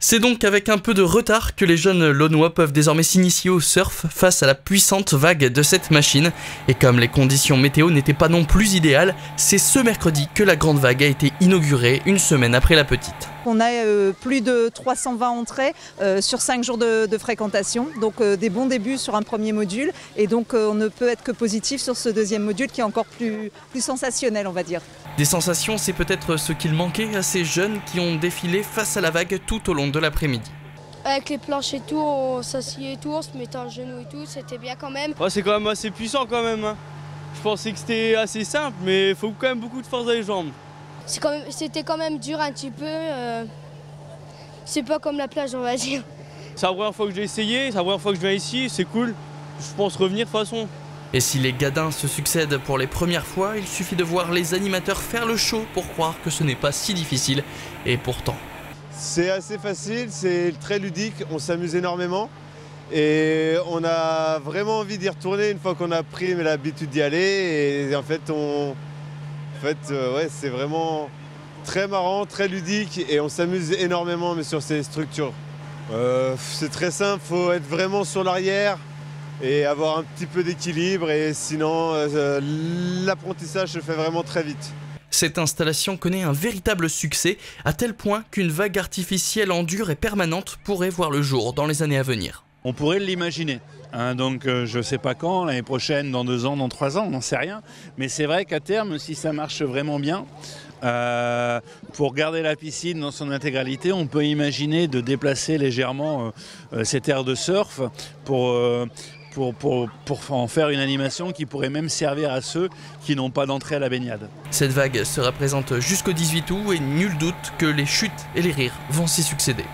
C'est donc avec un peu de retard que les jeunes launois peuvent désormais s'initier au surf face à la puissante vague de cette machine. Et comme les conditions météo n'étaient pas non plus idéales, c'est ce mercredi que la grande vague a été inaugurée, une semaine après la petite. On a plus de 320 entrées sur 5 jours de fréquentation, donc des bons débuts sur un premier module. Et donc on ne peut être que positif sur ce deuxième module qui est encore plus sensationnel, on va dire. Des sensations, c'est peut-être ce qu'il manquait à ces jeunes qui ont défilé face à la vague tout au long de l'après-midi. Avec les planches et tout, on s'assied et tout, on se mettait en genoux et tout, c'était bien quand même. Ouais, c'est quand même assez puissant quand même. Je pensais que c'était assez simple, mais il faut quand même beaucoup de force dans les jambes. C'était quand même dur un petit peu, c'est pas comme la plage on va dire. C'est la première fois que j'ai essayé, c'est la première fois que je viens ici, c'est cool. Je pense revenir de toute façon. Et si les gadins se succèdent pour les premières fois, il suffit de voir les animateurs faire le show pour croire que ce n'est pas si difficile. Et pourtant. C'est assez facile, c'est très ludique, on s'amuse énormément. Et on a vraiment envie d'y retourner une fois qu'on a pris l'habitude d'y aller. Et en fait, ouais, c'est vraiment très marrant, très ludique et on s'amuse énormément mais sur ces structures. C'est très simple, il faut être vraiment sur l'arrière et avoir un petit peu d'équilibre et sinon l'apprentissage se fait vraiment très vite. Cette installation connaît un véritable succès, à tel point qu'une vague artificielle en dur et permanente pourrait voir le jour dans les années à venir. On pourrait l'imaginer, donc je ne sais pas quand, l'année prochaine, dans 2 ans, dans 3 ans, on n'en sait rien. Mais c'est vrai qu'à terme, si ça marche vraiment bien, pour garder la piscine dans son intégralité, on peut imaginer de déplacer légèrement cette aire de surf pour en faire une animation qui pourrait même servir à ceux qui n'ont pas d'entrée à la baignade. Cette vague sera présente jusqu'au 18 août et nul doute que les chutes et les rires vont s'y succéder.